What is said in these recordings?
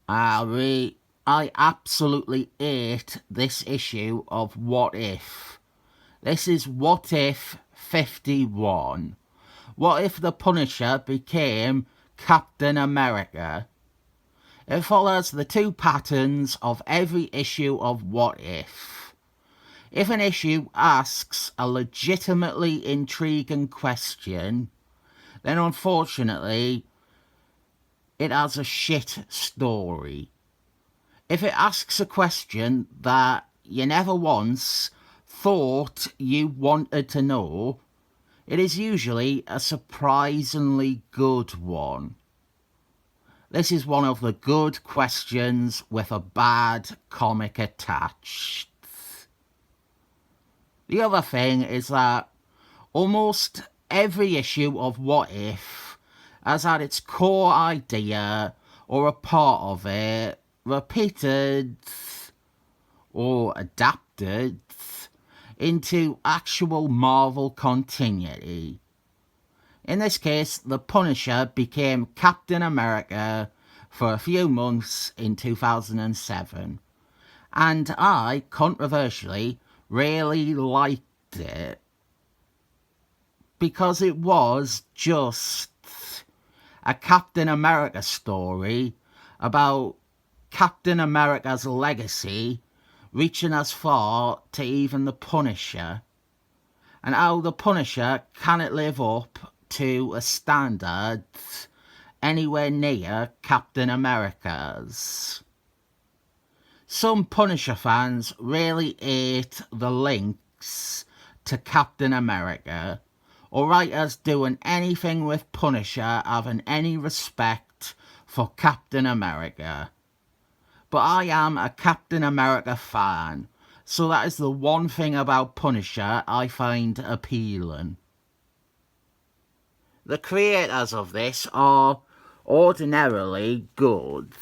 I absolutely hate this issue of What If. This is What If 51. What if the Punisher became Captain America? It follows the two patterns of every issue of What If. If an issue asks a legitimately intriguing question, then unfortunately it has a shit story. If it asks a question that you never once thought you wanted to know, it is usually a surprisingly good one. This is one of the good questions with a bad comic attached. The other thing is that almost every issue of What If has had its core idea or a part of it repeated or adapted into actual Marvel continuity. In this case, the Punisher became Captain America for a few months in 2007, and I, controversially, really liked it because it was just a Captain America story about Captain America's legacy reaching as far to even the Punisher, and how the Punisher cannot live up to a standard anywhere near Captain America's. Some Punisher fans really hate the links to Captain America, or writers doing anything with Punisher having any respect for Captain America. But I am a Captain America fan, so that is the one thing about Punisher I find appealing. The creators of this are ordinarily good.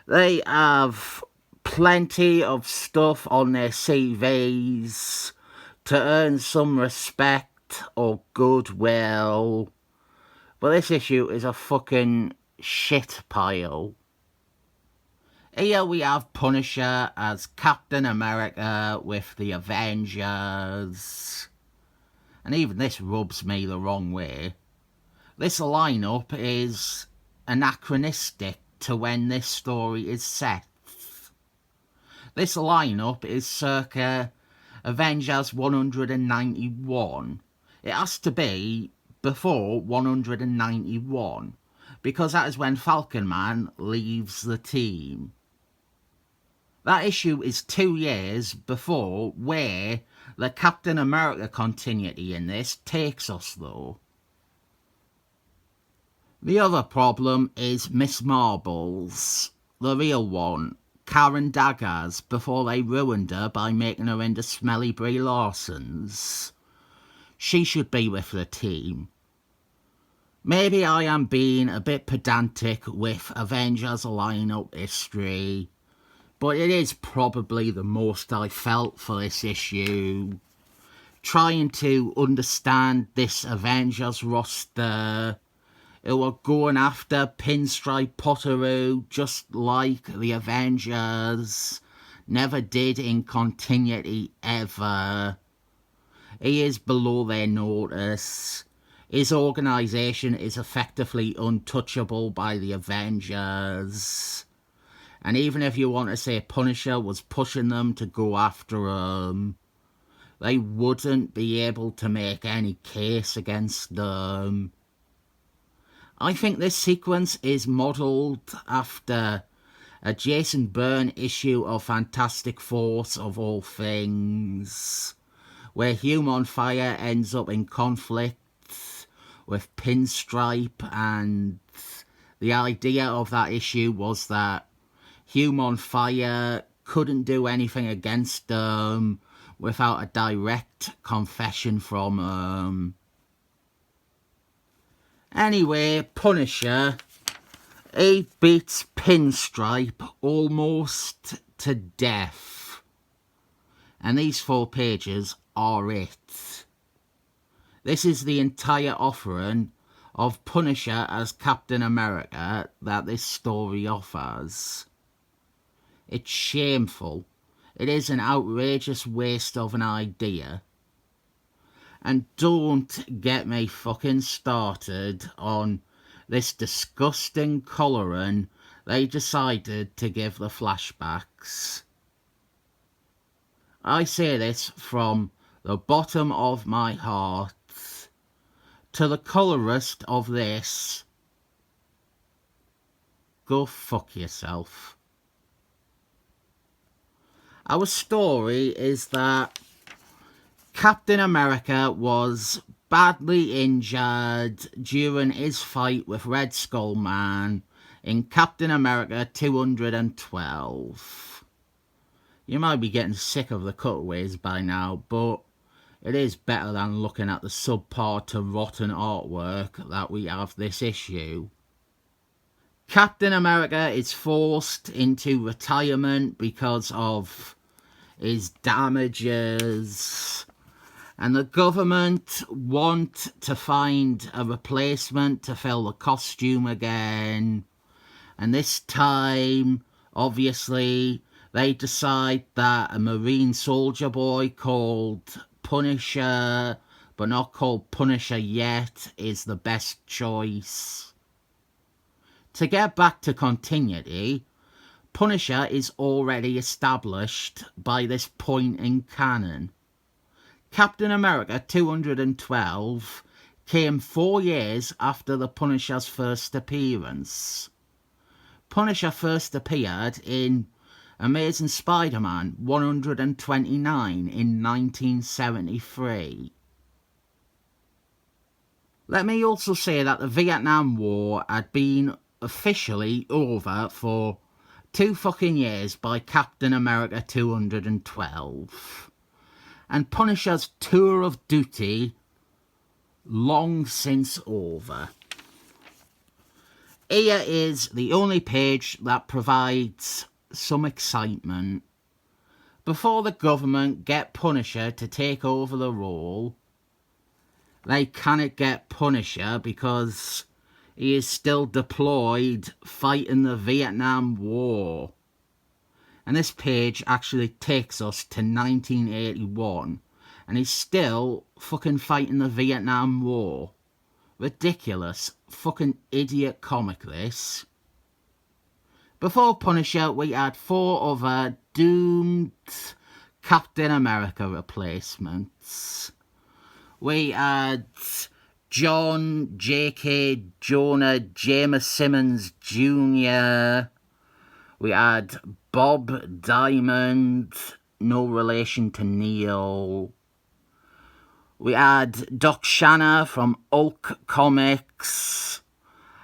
They have plenty of stuff on their CVs to earn some respect or goodwill, but this issue is a fucking shit pile. Here we have Punisher as Captain America with the Avengers, and even this rubs me the wrong way. This lineup is anachronistic to when this story is set. This lineup is circa Avengers 191. It has to be before 191, because that is when Falcon Man leaves the team. That issue is 2 years before where the Captain America continuity in this takes us, though. The other problem is Miss Marbles, the real one, Karen Daggers, before they ruined her by making her into Smelly Brie Larson's. She should be with the team. Maybe I am being a bit pedantic with Avengers lineup history, but it is probably the most I felt for this issue. Trying to understand this Avengers roster, who are going after Pinstripe Potteroo just like the Avengers never did in continuity ever. He is below their notice. His organisation is effectively untouchable by the Avengers. And even if you want to say Punisher was pushing them to go after him, they wouldn't be able to make any case against them. I think this sequence is modelled after a Jason Byrne issue of Fantastic Force of all things, where Human Fire ends up in conflict with Pinstripe, and the idea of that issue was that Human Fire couldn't do anything against them without a direct confession from him. Anyway, Punisher, he beats Pinstripe almost to death. And these 4 pages are it. This is the entire offering of Punisher as Captain America that this story offers. It's shameful. It is an outrageous waste of an idea. And don't get me fucking started on this disgusting colouring they decided to give the flashbacks. I say this from the bottom of my heart. To the colourist of this, go fuck yourself. Our story is that Captain America was badly injured during his fight with Red Skull Man in Captain America 212. You might be getting sick of the cutaways by now, but it is better than looking at the subpar to rotten artwork that we have this issue. Captain America is forced into retirement because of his damages, and the government want to find a replacement to fill the costume again. And this time, obviously, they decide that a Marine soldier boy called Punisher, but not called Punisher yet, is the best choice. To get back to continuity, Punisher is already established by this point in canon. Captain America 212 came 4 years after the Punisher's first appearance. Punisher first appeared in Amazing Spider-Man 129 in 1973. Let me also say that the Vietnam War had been officially over for 2 fucking years by Captain America 212. And Punisher's tour of duty long since over. Here is the only page that provides some excitement. Before the government get Punisher to take over the role, they cannot get Punisher because he is still deployed fighting the Vietnam War. And this page actually takes us to 1981, and he's still fucking fighting the Vietnam War. Ridiculous. Fucking idiot comic, this. Before Punisher, we had 4 other doomed Captain America replacements. We had John J.K. Jonah James Simmons Jr. We had Bob Diamond, no relation to Neil. We had Doc Shanna from Hulk Comics.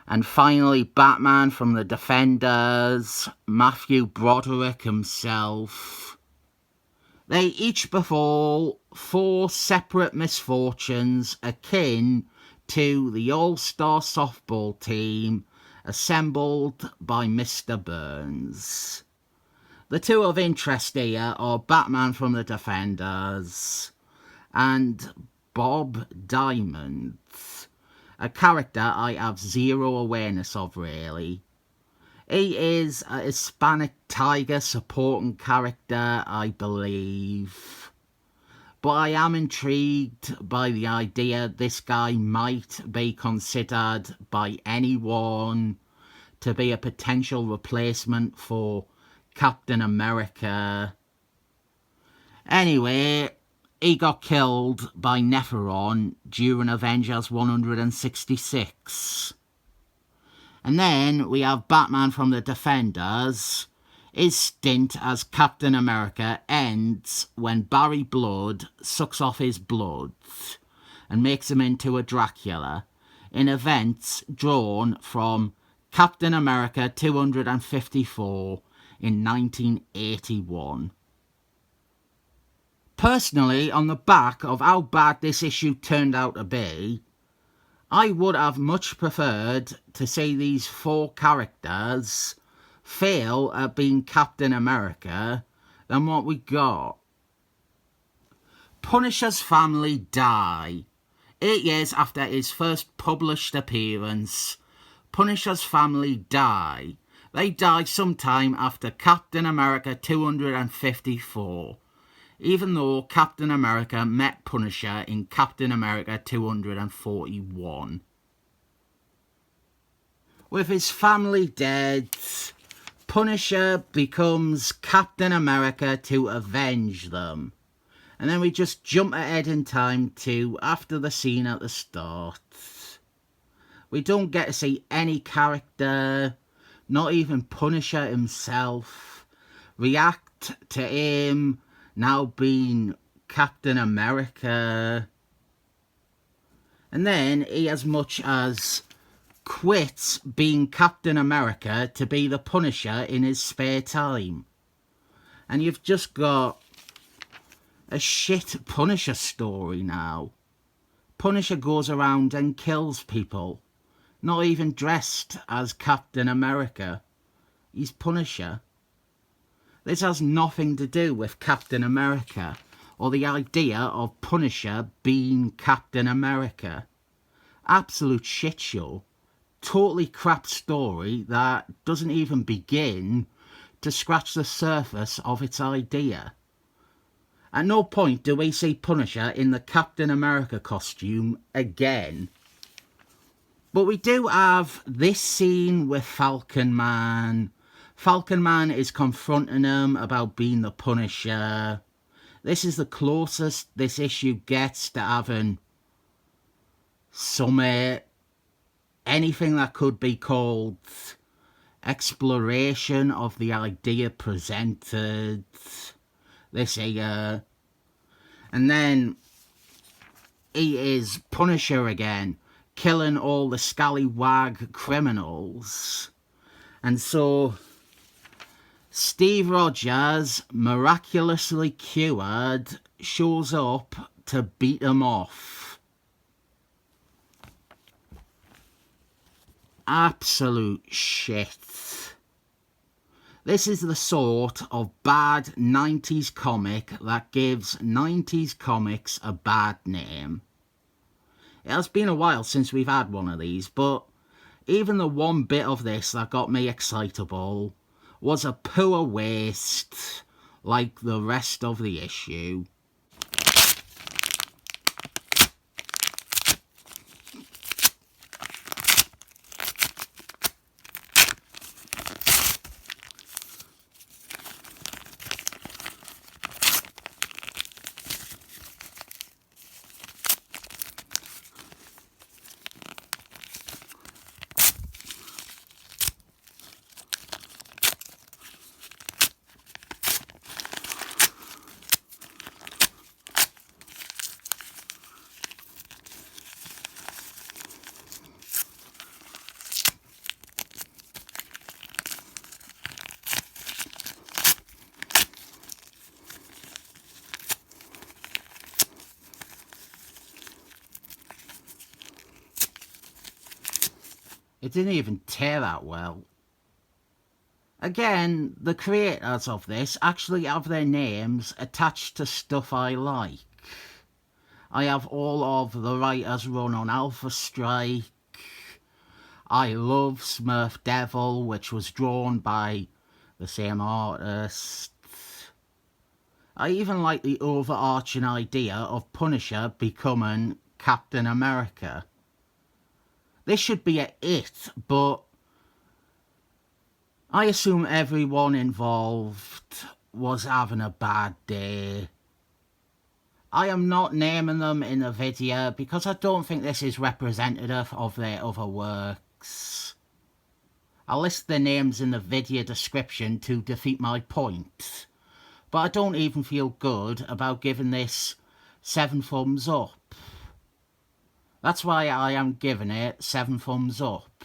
And finally, Batman from the Defenders, Matthew Broderick himself. They each befall 4 separate misfortunes akin to the All-Star softball team assembled by Mr. Burns. The 2 of interest here are Batman from the Defenders and Bob Diamond, a character I have zero awareness of, really. He is a Hispanic tiger supporting character, I believe. But I am intrigued by the idea this guy might be considered by anyone to be a potential replacement for Captain America. Anyway, he got killed by Neferon during Avengers 166. And then we have Batman from the Defenders. His stint as Captain America ends when Barry Blood sucks off his blood and makes him into a Dracula in events drawn from Captain America 254 in 1981. Personally, on the back of how bad this issue turned out to be, I would have much preferred to see these 4 characters fail at being Captain America than what we got. Punisher's family die. 8 years after his first published appearance, Punisher's family die. They die sometime after Captain America 254, even though Captain America met Punisher in Captain America 241. With his family dead, Punisher becomes Captain America to avenge them. And then we just jump ahead in time to after the scene at the start. We don't get to see any character, not even Punisher himself, react to him now being Captain America. And then he as much as quits being Captain America to be the Punisher in his spare time. And you've just got a shit Punisher story now. Punisher goes around and kills people, not even dressed as Captain America. He's Punisher. This has nothing to do with Captain America or the idea of Punisher being Captain America. Absolute shit show. Totally crap story that doesn't even begin to scratch the surface of its idea. At no point do we see Punisher in the Captain America costume again. But we do have this scene with Falcon Man. Falcon Man is confronting him about being the Punisher. This is the closest this issue gets to having some anything that could be called exploration of the idea presented. This here. And then he is Punisher again, killing all the scallywag criminals. And so Steve Rogers, miraculously cured, shows up to beat him off. Absolute shit. This is the sort of bad 90s comic that gives 90s comics a bad name. It has been a while since we've had one of these, but even the one bit of this that got me excitable was a poor waste like the rest of the issue. It didn't even tear that well. Again, the creators of this actually have their names attached to stuff I like. I have all of the writers run on Alpha Strike. I love Smurf Devil, which was drawn by the same artist. I even like the overarching idea of Punisher becoming Captain America. This should be a hit, but I assume everyone involved was having a bad day. I am not naming them in the video because I don't think this is representative of their other works. I'll list their names in the video description to defeat my point, but I don't even feel good about giving this 7 thumbs up. That's why I am giving it 7 thumbs up.